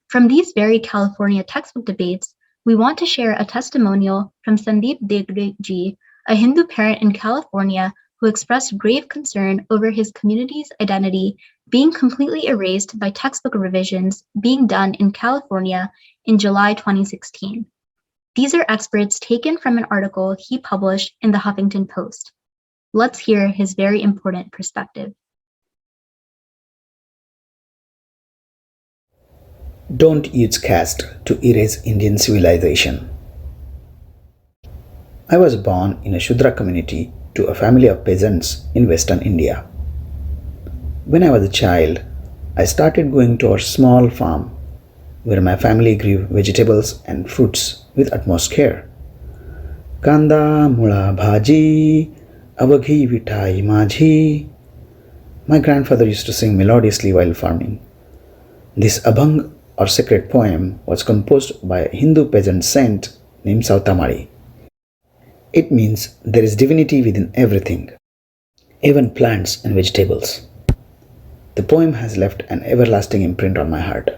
From these very California textbook debates, we want to share a testimonial from Sandeep Dedage, a Hindu parent in California who expressed grave concern over his community's identity being completely erased by textbook revisions being done in California in July 2016. These are excerpts taken from an article he published in the Huffington Post. Let's hear his very important perspective. Don't use caste to erase Indian civilization. I was born in a Shudra community to a family of peasants in western India. When I was a child, I started going to our small farm where my family grew vegetables and fruits with utmost care. Kanda, mula, bhaji, avaghi, vitai, majhi. My grandfather used to sing melodiously while farming. This abhang or sacred poem was composed by a Hindu peasant saint named Sautamari. It means there is divinity within everything, even plants and vegetables. The poem has left an everlasting imprint on my heart.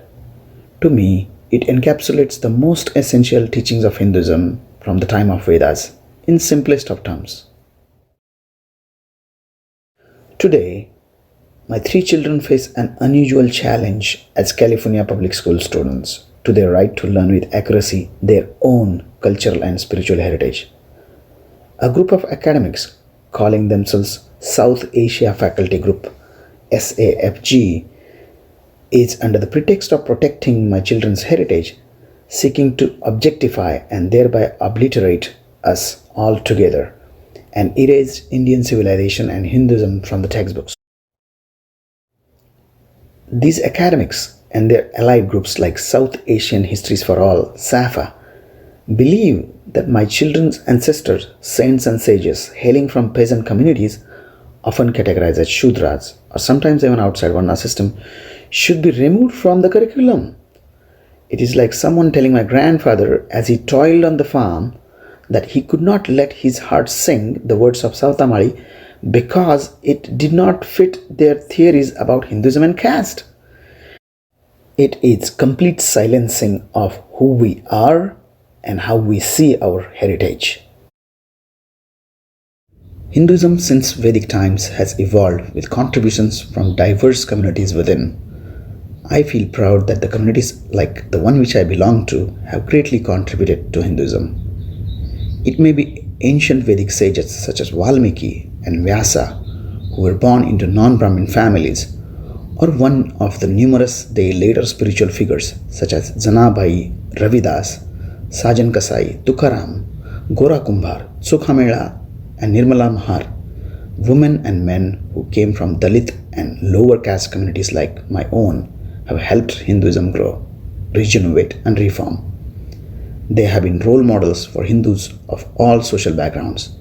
To me, it encapsulates the most essential teachings of Hinduism from the time of Vedas in simplest of terms. Today, my 3 children face an unusual challenge as California public school students to their right to learn with accuracy their own cultural and spiritual heritage. A group of academics calling themselves South Asia Faculty Group, SAFG, is under the pretext of protecting my children's heritage, seeking to objectify and thereby obliterate us altogether and erase Indian civilization and Hinduism from the textbooks. These academics and their allied groups like South Asian Histories for All, SAFA, believe that my children's ancestors, saints and sages hailing from peasant communities, often categorized as Shudras or sometimes even outside Varna system, should be removed from the curriculum. It is like someone telling my grandfather as he toiled on the farm that he could not let his heart sing the words of Sautamari because it did not fit their theories about Hinduism and caste. It is complete silencing of who we are and how we see our heritage. Hinduism since Vedic times has evolved with contributions from diverse communities within. I feel proud that the communities like the one which I belong to have greatly contributed to Hinduism. It may be ancient Vedic sages such as Valmiki and Vyasa who were born into non-Brahmin families, or one of the numerous day later spiritual figures such as Janabai, Ravidas, Sajan Kasai, Tukaram, Gora Kumbhar, Sukhamela and Nirmala Mahar, women and men who came from Dalit and lower caste communities like my own have helped Hinduism grow, regenerate and reform. They have been role models for Hindus of all social backgrounds.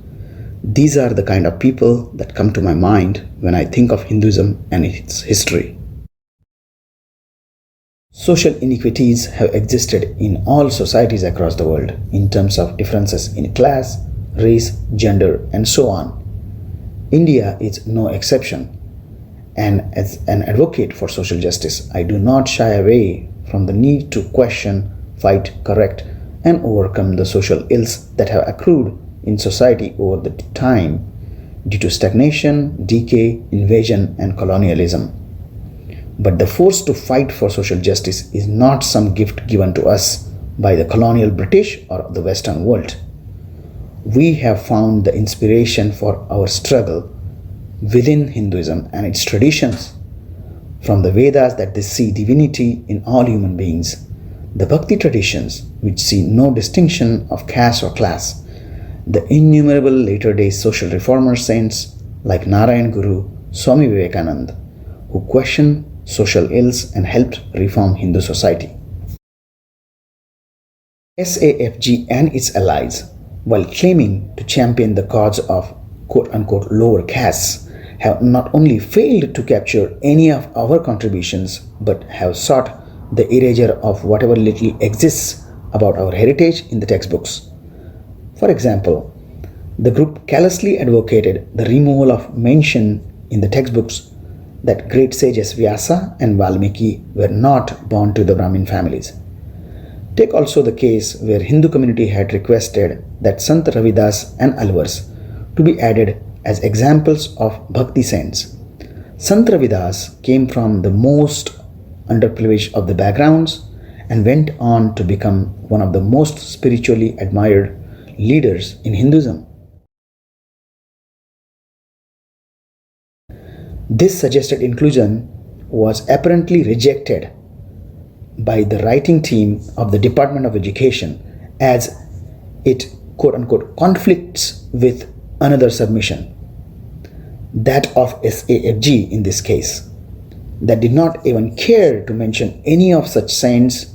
These are the kind of people that come to my mind when I think of Hinduism and its history. Social inequities have existed in all societies across the world in terms of differences in class, race, gender, and so on. India is no exception. And as an advocate for social justice, I do not shy away from the need to question, fight, correct, and overcome the social ills that have accrued in society over the time due to stagnation, decay, invasion, and colonialism. But the force to fight for social justice is not some gift given to us by the colonial British or the Western world. We have found the inspiration for our struggle within Hinduism and its traditions. From the Vedas that they see divinity in all human beings, the Bhakti traditions which see no distinction of caste or class, the innumerable later day social reformer saints like Narayan Guru, Swami Vivekananda, who questioned social ills and helped reform Hindu society. SAFG and its allies, while claiming to champion the cause of quote-unquote lower castes, have not only failed to capture any of our contributions but have sought the erasure of whatever little exists about our heritage in the textbooks. For example, the group callously advocated the removal of mention in the textbooks that great sages Vyasa and Valmiki were not born to the Brahmin families. Take also the case where Hindu community had requested that Sant Ravidas and Alvars to be added as examples of bhakti saints. Sant Ravidas came from the most underprivileged of the backgrounds and went on to become one of the most spiritually admired leaders in Hinduism. This suggested inclusion was apparently rejected by the writing team of the Department of Education as it quote-unquote conflicts with another submission, that of SAFG in this case, that did not even care to mention any of such saints,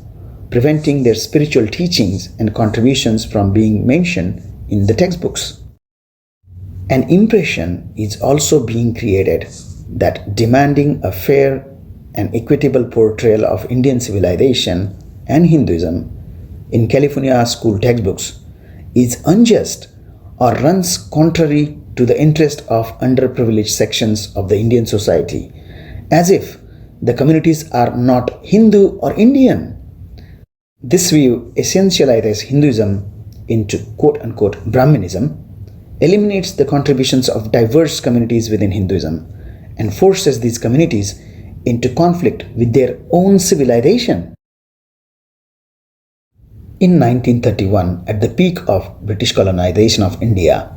preventing their spiritual teachings and contributions from being mentioned in the textbooks. An impression is also being created that demanding a fair and equitable portrayal of Indian civilization and Hinduism in California school textbooks is unjust or runs contrary to the interest of underprivileged sections of the Indian society, as if the communities are not Hindu or Indian. This view essentializes Hinduism into quote-unquote Brahminism, eliminates the contributions of diverse communities within Hinduism, and forces these communities into conflict with their own civilization. In 1931, at the peak of British colonization of India,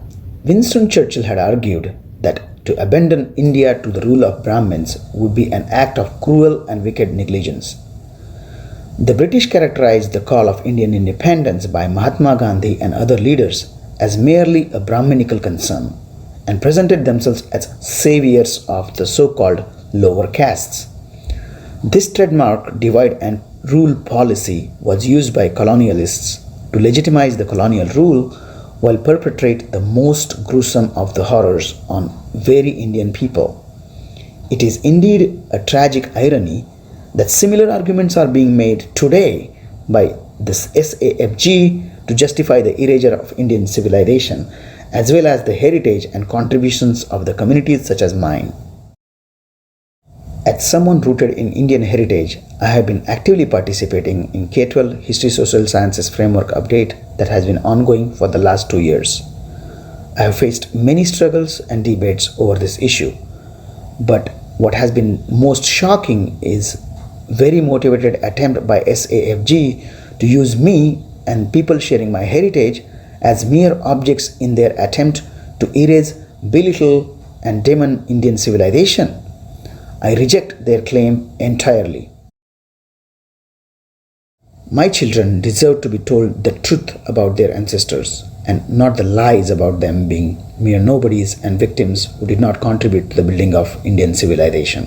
Winston Churchill had argued that to abandon India to the rule of Brahmins would be an act of cruel and wicked negligence. The British characterized the call of Indian independence by Mahatma Gandhi and other leaders as merely a Brahminical concern and presented themselves as saviors of the so-called lower castes. This trademark divide and rule policy was used by colonialists to legitimize the colonial rule while perpetrate the most gruesome of the horrors on very Indian people. It is indeed a tragic irony that similar arguments are being made today by this SAFG to justify the erasure of Indian civilization, as well as the heritage and contributions of the communities such as mine. As someone rooted in Indian heritage, I have been actively participating in K-12 History Social Sciences Framework update that has been ongoing for the last 2 years. I have faced many struggles and debates over this issue, but what has been most shocking is very motivated attempt by SAFG to use me and people sharing my heritage as mere objects in their attempt to erase, belittle, and demon Indian civilization. I reject their claim entirely. My children deserve to be told the truth about their ancestors and not the lies about them being mere nobodies and victims who did not contribute to the building of Indian civilization.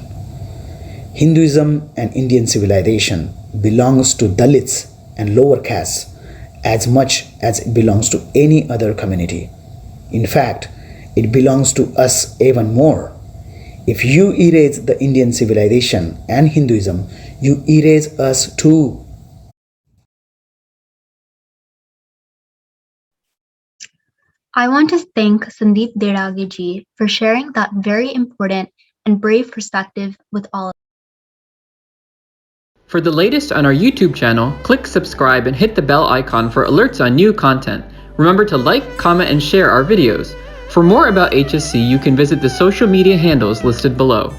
Hinduism and Indian civilization belongs to Dalits and lower castes as much as it belongs to any other community. In fact, it belongs to us even more. If you erase the Indian civilization and Hinduism, you erase us too. I want to thank Sandeep Dedage ji for sharing that very important and brave perspective with all of us. For the latest on our YouTube channel, click subscribe and hit the bell icon for alerts on new content. Remember to like, comment, and share our videos. For more about HSC, you can visit the social media handles listed below.